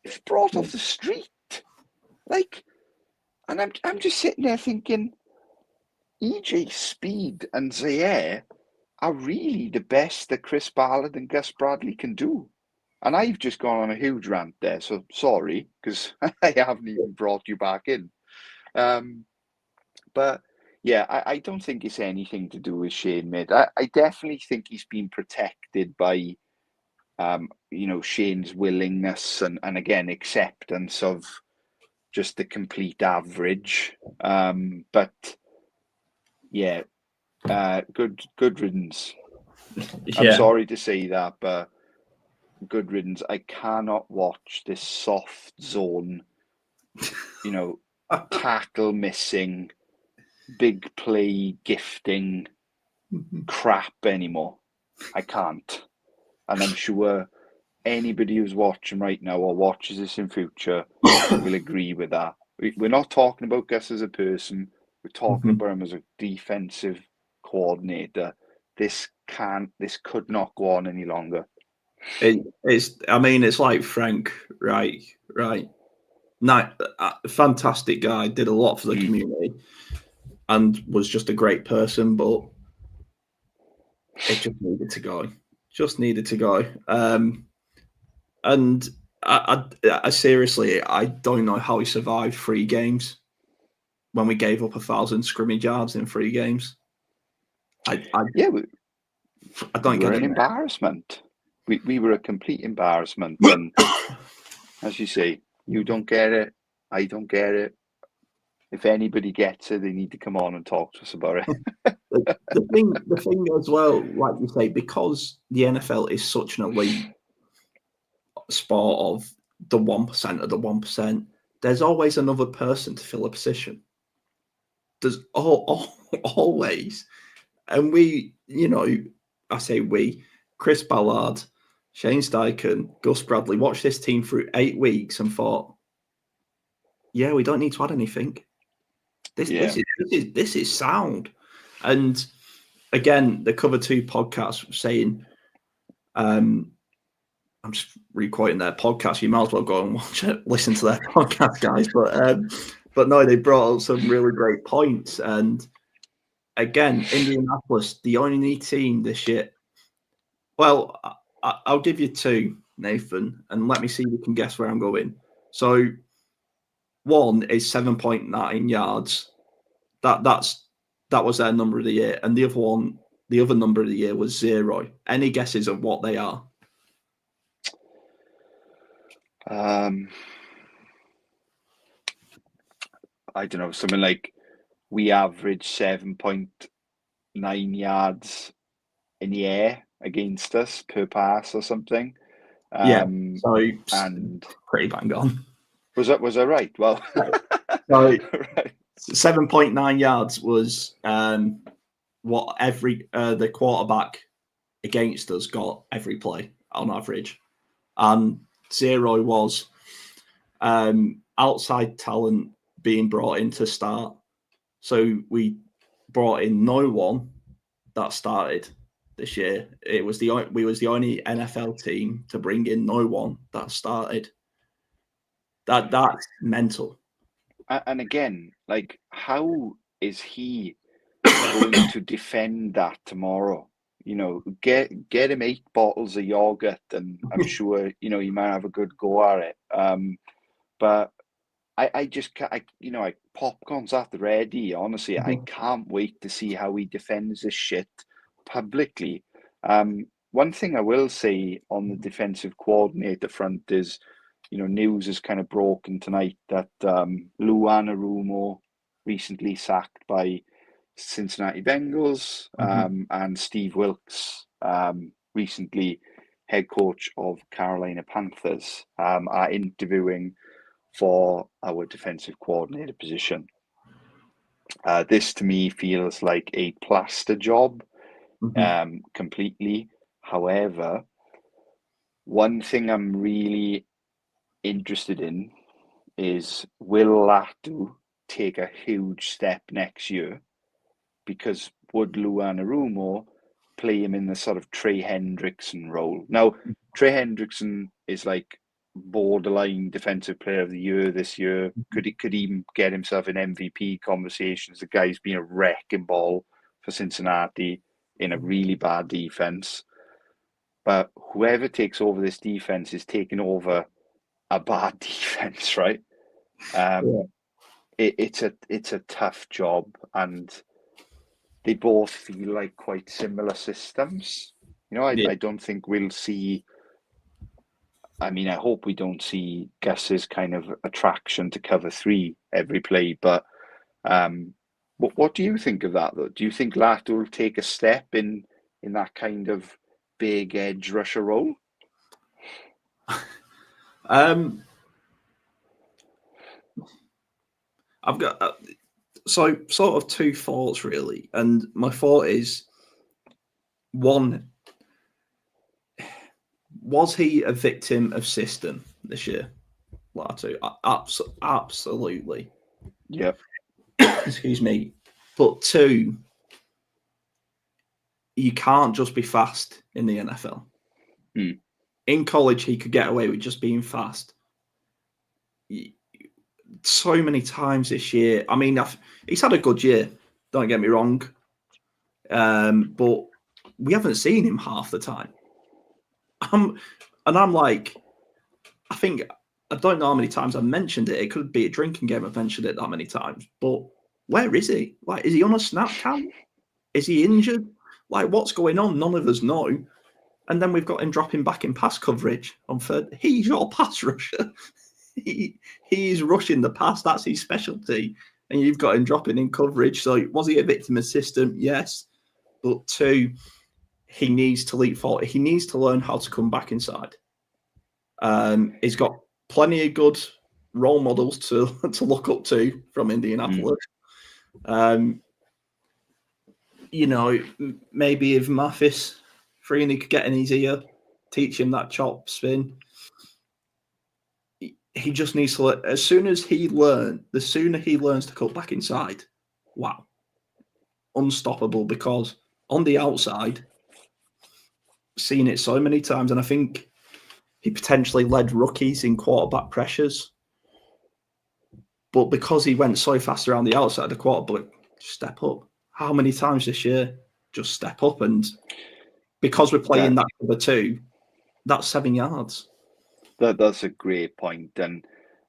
He was brought off the street. And I'm just sitting there thinking, EJ Speed and Zaire are really the best that Chris Ballard and Gus Bradley can do. And I've just gone on a huge rant there, so sorry, because I haven't even brought you back in. But yeah, I don't think it's anything to do with Shane Mid. I definitely think he's been protected by, Shane's willingness and again, acceptance of just the complete average. But yeah, good riddance. Yeah. I'm sorry to say that, but good riddance. I cannot watch this soft zone, tackle missing, big play gifting crap anymore. I can't. And I'm sure anybody who's watching right now or watches this in future will agree with that. We're not talking about Gus as a person. We're talking about him as a defensive coordinator. This could not go on any longer. It's like Frank, right. Fantastic guy, did a lot for the community and was just a great person, but it just needed to go. And I seriously, I don't know how he survived 3 games when we gave up 1,000 scrimmage yards in 3 games. I don't get it. An embarrassment. We were a complete embarrassment. And as you say, you don't get it. I don't get it. If anybody gets it, they need to come on and talk to us about it. the thing as well, like you say, because the NFL is such an elite sport of the 1% of the 1%, there's always another person to fill a position. There's always. And we, I say we, Chris Ballard, Shane Steichen, Gus Bradley watched this team through 8 weeks and thought, yeah, we don't need to add anything. This is sound. And again, the Cover 2 podcast saying, I'm just re-quoting their podcast. You might as well go and watch it, listen to their podcast, guys. But no, they brought up some really great points. And again, Indianapolis, the only team this year. Well, I'll give you 2, Nathan, and let me see if you can guess where I'm going. So, one is 7.9 yards. That was their number of the year, and the other number of the year was 0. Any guesses of what they are? I don't know, something like we average 7.9 yards in the air against us per pass or something. Yeah, so And pretty bang on. was I right? Well, So right. 7.9 yards was what every the quarterback against us got every play on average, and 0 was outside talent being brought in to start. So we brought in no one that started this year. We was the only NFL team to bring in no one that started. That's mental. And again, like, how is he going to defend that tomorrow? You know, get him 8 bottles of yogurt, and I'm sure he might have a good go at it. But I just can't. Popcorn's at the ready. Honestly, I can't wait to see how he defends this shit publicly. One thing I will say on the defensive coordinator front is, news is kind of broken tonight that Lou Anarumo recently sacked by Cincinnati Bengals, and Steve Wilkes, recently head coach of Carolina Panthers, are interviewing for our defensive coordinator position. This to me feels like a plaster job, completely. However, one thing I'm really interested in is, will Latu take a huge step next year? Because would Lou Anarumo play him in the sort of Trey Hendrickson role? Now, Trey Hendrickson is like borderline defensive player of the year this year. Could even get himself in MVP conversations. The guy's been a wrecking ball for Cincinnati in a really bad defense. But whoever takes over this defense is taking over a bad defense, right? It's a tough job, and they both feel like quite similar systems. I don't think we'll see. I mean, I hope we don't see Gus's kind of attraction to cover 3 every play. But what do you think of that, though? Do you think Latt will take a step in that kind of big edge rusher role? I've got so sort of 2 thoughts really, and my thought is, one, was he a victim of system this year, Latu? Absolutely. Yeah. Excuse me. But 2, you can't just be fast in the NFL. In college, he could get away with just being fast. So many times this year. I mean, he's had a good year. Don't get me wrong. But we haven't seen him half the time. I'm like, I don't know how many times I've mentioned it. It could be a drinking game. I've mentioned it that many times. But where is he? Like, is he on a snap count? Is he injured? Like, what's going on? None of us know. And then we've got him dropping back in pass coverage on third. He's your pass rusher. He's rushing the pass. That's his specialty. And you've got him dropping in coverage. So was he a victim of system? Yes. But 2, he needs to leap forward. He needs to learn how to come back inside. He's got plenty of good role models to look up to from Indianapolis. Maybe if Mathis Freeney could get in his ear, teach him that chop spin. He just needs to the sooner he learns to cut back inside, wow, unstoppable. Because on the outside, seen it so many times, and I think he potentially led rookies in quarterback pressures. But because he went so fast around the outside, the quarterback step up. How many times this year just step up? And because we're playing that cover 2, that's 7 yards. That's a great point. And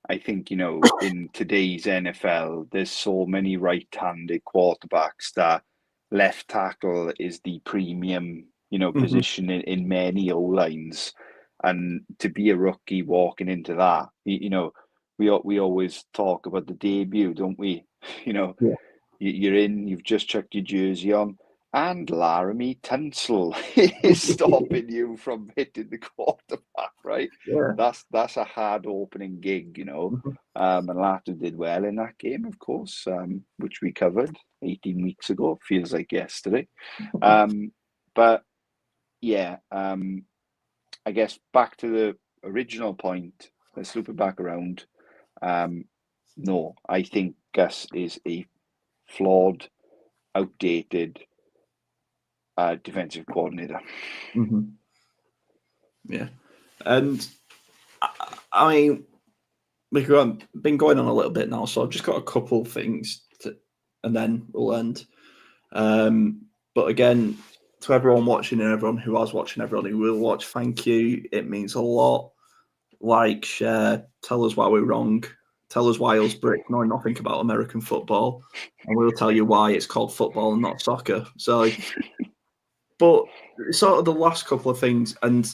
I think, in today's NFL, there's so many right-handed quarterbacks that left tackle is the premium, position in many O-lines. And to be a rookie walking into that, we always talk about the debut, don't we? You know, Yeah. you're in, you've just chucked your jersey on, and Laramie Tunsil is stopping you from hitting the quarterback, right? Yeah. That's a hard opening gig, you know. And Lato did well in that game, of course, which we covered 18 weeks ago. Feels like yesterday. But yeah, I guess back to the original point. Let's loop it back around. No, I think Gus is a flawed, outdated defensive coordinator. Yeah. And I mean, we've been going on a little bit now, so I've just got a couple of things, and then we'll end. But again, to everyone watching and everyone who was watching, everyone who will watch, thank you. It means a lot. Like, share, tell us why we're wrong. Tell us why us Brits know nothing about American football, and we'll tell you why it's called football and not soccer. So, but sort of the last couple of things, and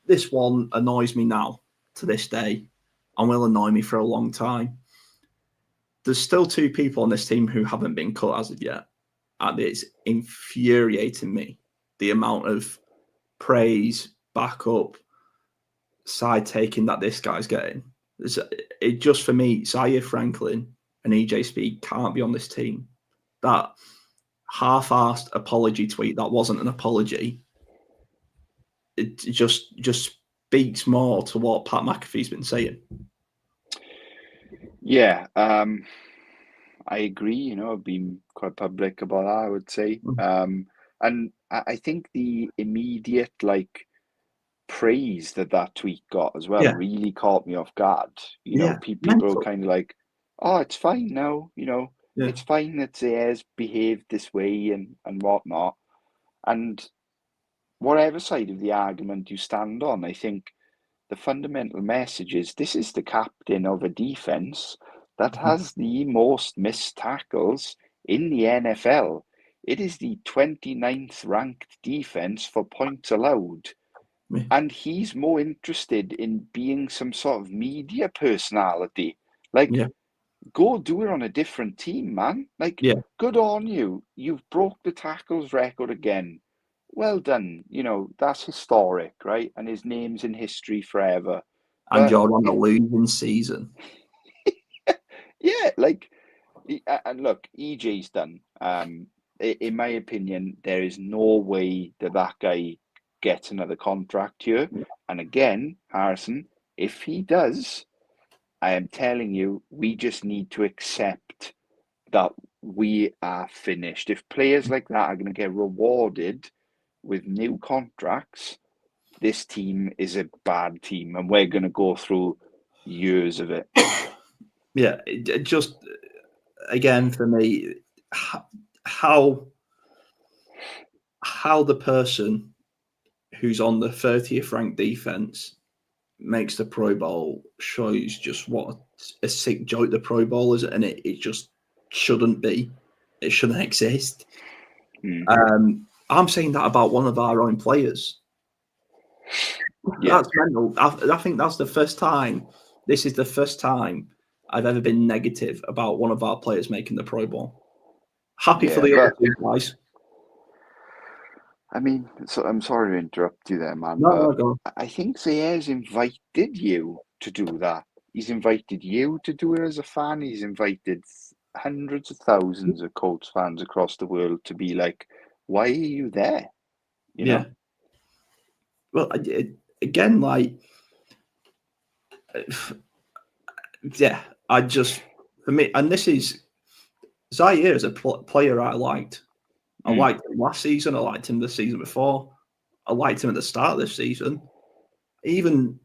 this one annoys me now to this day, and will annoy me for a long time. There's still two people on this team who haven't been cut as of yet, and it's infuriating me the amount of praise, backup, side taking that this guy's getting. It just, for me, Zaire Franklin and EJ Speed can't be on this team. That half-assed apology tweet that wasn't an apology. It just speaks more to what Pat McAfee's been saying. Yeah, I agree. You know, I've been quite public about that, I would say. And I think the immediate praise that tweet got as well really caught me off guard. You know, people are kind of like, "Oh, it's fine now." You know, it's fine that Zayer's behaved this way and whatnot. And whatever side of the argument you stand on, I think the fundamental message is this is the captain of a defense that has the most missed tackles in the NFL. It is the 29th ranked defense for points allowed. And he's more interested in being some sort of media personality. Go do it on a different team, man. Good on you. You've broke the tackles record again. Well done. You know, that's historic, right? And his name's in history forever. And you're on a losing season. Yeah, and look, EJ's done. In my opinion, there is no way that guy gets another contract here. And again, Harrison, if he does, I am telling you, we just need to accept that we are finished. If players like that are going to get rewarded with new contracts, this team is a bad team, and we're going to go through years of it. Yeah, it just, again, for me, how the person who's on the 30th ranked defense makes the Pro Bowl shows just what a sick joke the Pro Bowl is, and it just shouldn't be. It shouldn't exist. I'm saying that about one of our own players. That's mental. I think that's the first time. This is the first time I've ever been negative about one of our players making the Pro Bowl. Happy for the other two guys. I mean, so I'm sorry to interrupt you there, man. No. I think Zayer's invited you to do that. He's invited you to do it as a fan. He's invited hundreds of thousands of Colts fans across the world to be like, why are you there? You know? Well, again, I just, for me, and this is, Zaire is a player I liked. I liked him last season. I liked him the season before. I liked him at the start of this season. Even,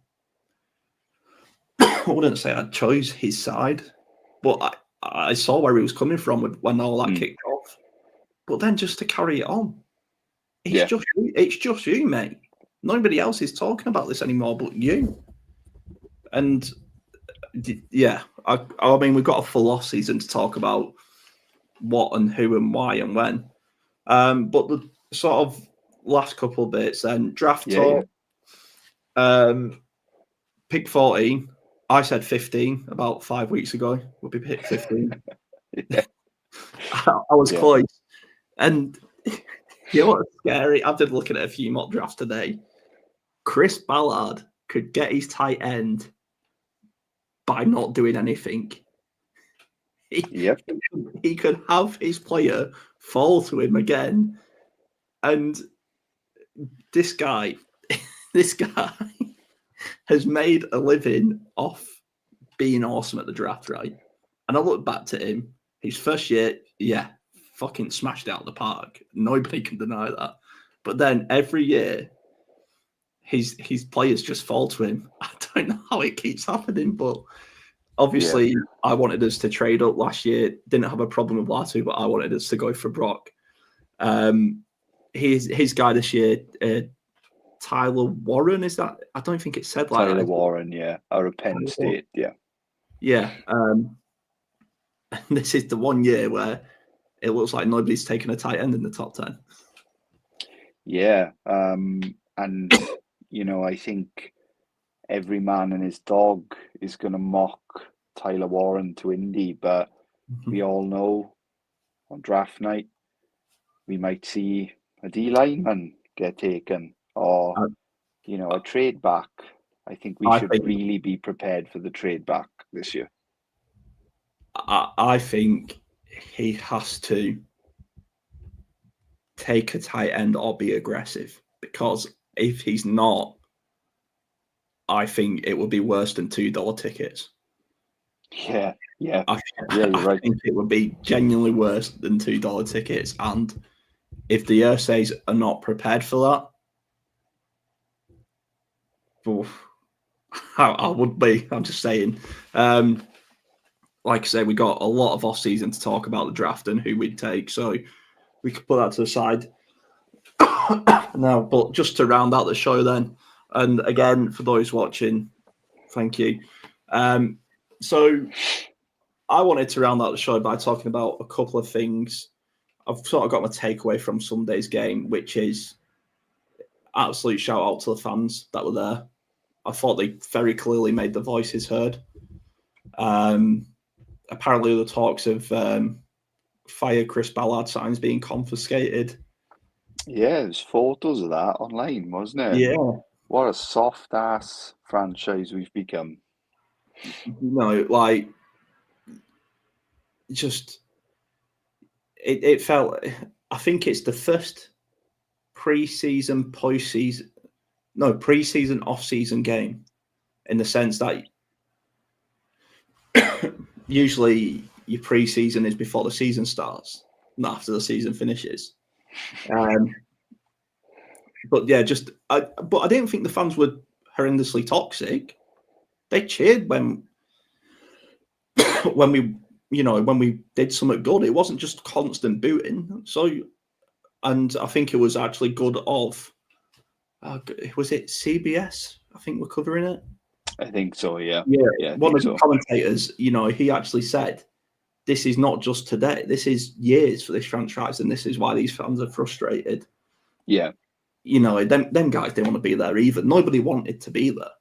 I wouldn't say I chose his side, but I saw where he was coming from when all that kicked off. But then just to carry it on, it's just you, mate. Nobody else is talking about this anymore but you. And yeah, I mean, we've got a full off season to talk about what and who and why and when. But the sort of last couple of bits then, draft talk, pick 14. I said 15 about 5 weeks ago. Would be pick 15. Yeah. I was Yeah. close. And you know what's scary? I've been looking at a few mock drafts today. Chris Ballard could get his tight end by not doing anything. Yep. He could have his player fall to him again. And this guy has made a living off being awesome at the draft, right? And I look back to him, his first year, yeah, fucking smashed it out of the park. Nobody can deny that. But then every year, his players just fall to him. I don't know how it keeps happening, but obviously I wanted us to trade up last year. Didn't have a problem with Latu, but I wanted us to go for Brock. His guy this year, Tyler Warren, is that? I don't think it said like Tyler that. Warren, yeah, out of Penn State, yeah. Yeah. This is the 1 year where it looks like nobody's taken a tight end in the top 10. Yeah. And, you know, I think every man and his dog is going to mock Tyler Warren to Indy, but we all know on draft night, we might see a D lineman get taken or, you know, a trade back. I think we should really be prepared for the trade back this year. I think he has to take a tight end or be aggressive, because if he's not, I think it would be worse than $2 tickets. Yeah. You're right. I think it would be genuinely worse than $2 tickets. And if the Ursays are not prepared for that, oof, I would be. I'm just saying. Like I say, we got a lot of off season to talk about the draft and who we'd take, so we could put that to the side now. But just to round out the show, then, and again for those watching, thank you. So I wanted to round out the show by talking about a couple of things. I've sort of got my takeaway from Sunday's game, which is absolute shout out to the fans that were there. I thought they very clearly made their voices heard. Apparently, the talks of fire Chris Ballard signs being confiscated. Yeah, there's photos of that online, wasn't it? Yeah. What a soft ass franchise we've become. You know, like, just it felt. I think it's the first preseason, off-season game, in the sense that usually your preseason is before the season starts, not after the season finishes. But yeah, but I didn't think the fans were horrendously toxic. They cheered when we did something good. It wasn't just constant booting. So, and I think it was actually good of. Was it CBS? I think we're covering it. I think so. Yeah. One of the commentators, he actually said, "This is not just today. This is years for this franchise, and this is why these fans are frustrated." Yeah. Them guys didn't want to be there either. Nobody wanted to be there.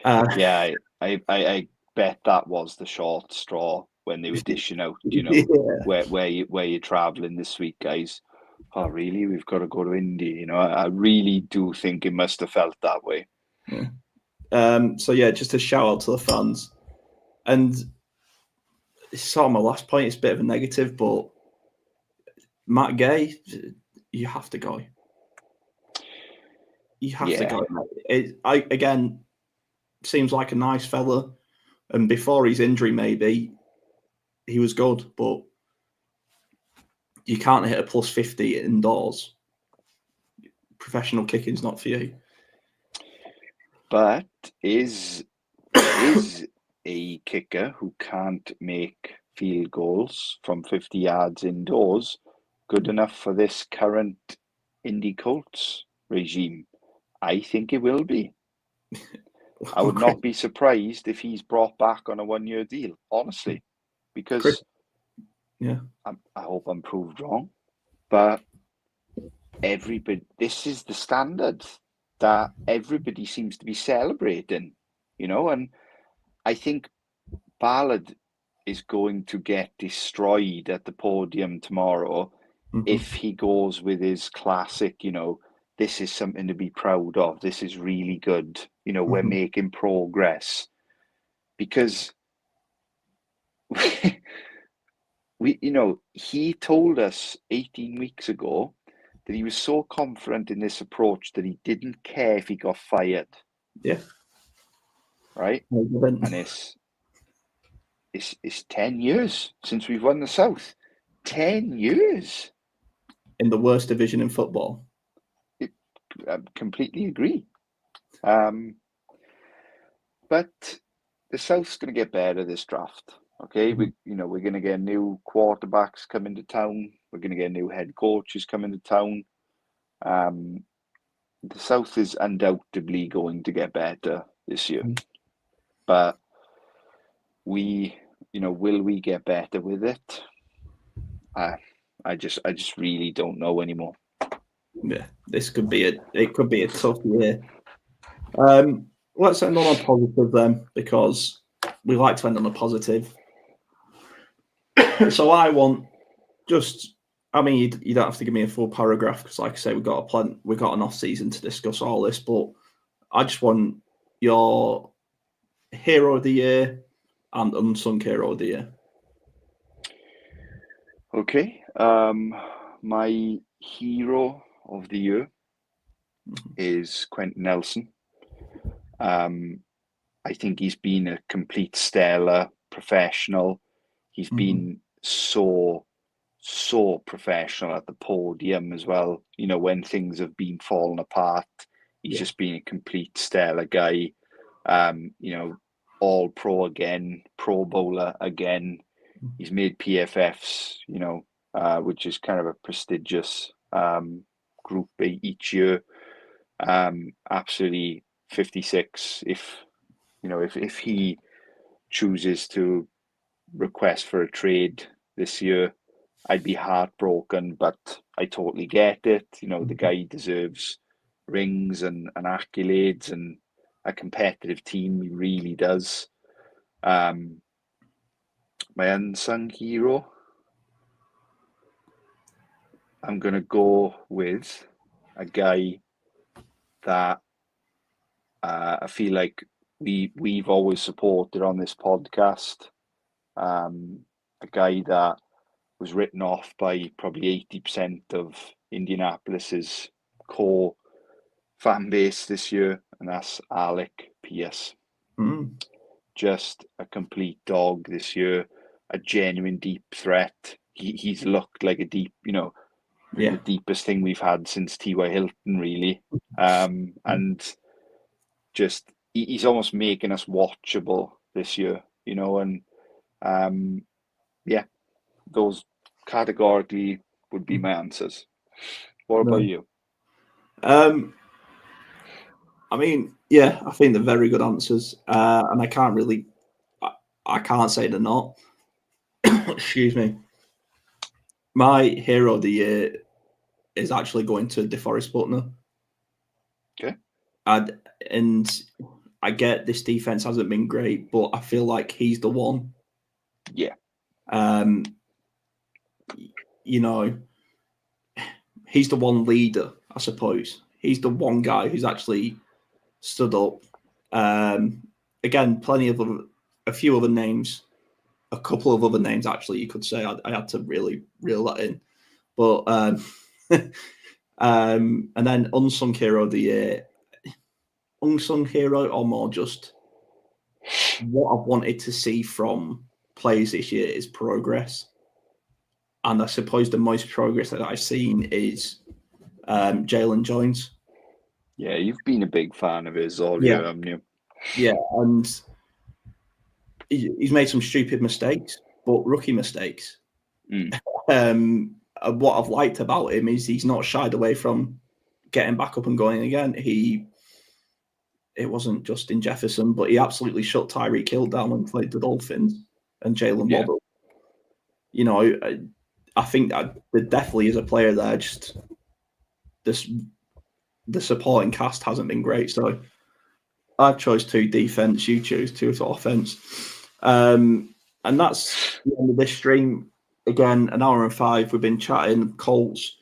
Yeah, I bet that was the short straw when they were dishing out, where you're traveling this week, guys. Oh, really? We've got to go to Indy. I really do think it must have felt that way. Yeah. So yeah, just a shout out to the fans. And it's sort of my last point. It's a bit of a negative, but Matt Gay, you have to go. You have to go. Again, seems like a nice fella, and before his injury, maybe he was good, but you can't hit a plus 50 indoors. Professional kicking's not for you. But is a kicker who can't make field goals from 50 yards indoors good enough for this current Indy Colts regime? I think it will be. I would not be surprised if he's brought back on a 1-year deal, honestly, because I hope I'm proved wrong, but this is the standard that everybody seems to be celebrating, and I think Ballard is going to get destroyed at the podium tomorrow if he goes with his classic, this is something to be proud of. This is really good. We're making progress. Because he told us 18 weeks ago that he was so confident in this approach that he didn't care if he got fired. Yeah. Right? And it's 10 years since we've won the South. 10 years. In the worst division in football. I completely agree. But the South's going to get better this draft. Okay, we're going to get new quarterbacks coming to town. We're going to get new head coaches coming to town. The South is undoubtedly going to get better this year. But will we get better with it? I just really don't know anymore. Yeah, it could be a tough year. Let's end on a positive then, because we like to end on a positive. So I want you don't have to give me a full paragraph because, like I say, we've got an off season to discuss all this, but I just want your hero of the year and unsung hero of the year. Okay. My hero of the year is Quentin Nelson. I think he's been a complete stellar professional. He's been so professional at the podium as well. When things have been falling apart, he's just been a complete stellar guy. All pro again, Pro Bowler again. He's made PFFs, which is kind of a prestigious group each year. Absolutely 56. If he chooses to request for a trade this year, I'd be heartbroken, but I totally get it. The guy deserves rings and accolades and a competitive team. He really does. My unsung hero, I'm going to go with a guy that I feel like we've always supported on this podcast. A guy that was written off by probably 80% of Indianapolis's core fan base this year, and that's Alec Pierce. Just a complete dog this year, a genuine deep threat. He's looked like a deep, the deepest thing we've had since T.Y. Hilton, really. And just he's almost making us watchable this year, and those categorically would be my answers. What about you? I think they're very good answers, and I can't say they're not. Excuse me. My hero of the year is actually going to DeForest Buckner. Okay. And I get this defense hasn't been great, but I feel like he's the one. Yeah. He's the one leader, I suppose. He's the one guy who's actually stood up. Again, a few other names, a couple of other names actually. You could say I had to really reel that in, but and then unsung hero of the year, unsung hero, or more just what I've wanted to see from players this year is progress. And I suppose the most progress that I've seen is Jalen Jones. Yeah, you've been a big fan of his all year, haven't you? Yeah, and he's made some stupid mistakes, but rookie mistakes. What I've liked about him is he's not shied away from getting back up and going again. It wasn't Justin Jefferson, but he absolutely shut Tyreek Hill down when he played the Dolphins and Jalen Waddle. I think that there definitely is a player there. Just the supporting cast hasn't been great. So I chose 2 defense. You chose 2 offense. And that's the end of this stream. Again, an hour and 5. We've been chatting Colts.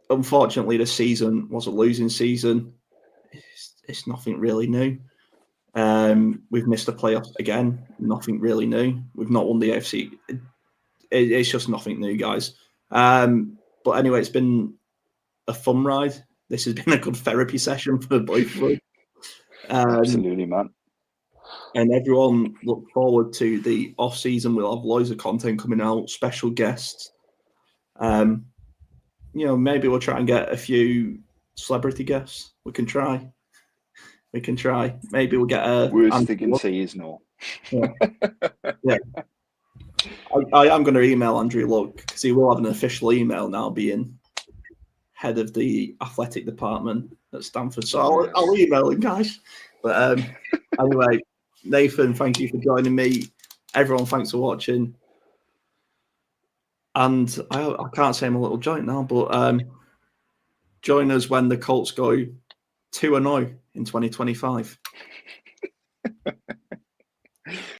Unfortunately, this season was a losing season. It's nothing really new. We've missed the playoffs again. Nothing really new. We've not won the AFC. It's just nothing new, guys. But anyway, it's been a fun ride. This has been a good therapy session for both of us. Absolutely, man. And everyone look forward to the off season. We'll have loads of content coming out, special guests. Maybe we'll try and get a few celebrity guests. We can try. Maybe we'll get a worst they can say is no. Yeah. I am going to email Andrew Luck because he will have an official email now, being head of the athletic department at Stanford. So I'll email him, guys. But anyway, Nathan, thank you for joining me. Everyone, thanks for watching. And I can't say I'm a little joint now, but join us when the Colts go 2-0 in 2025.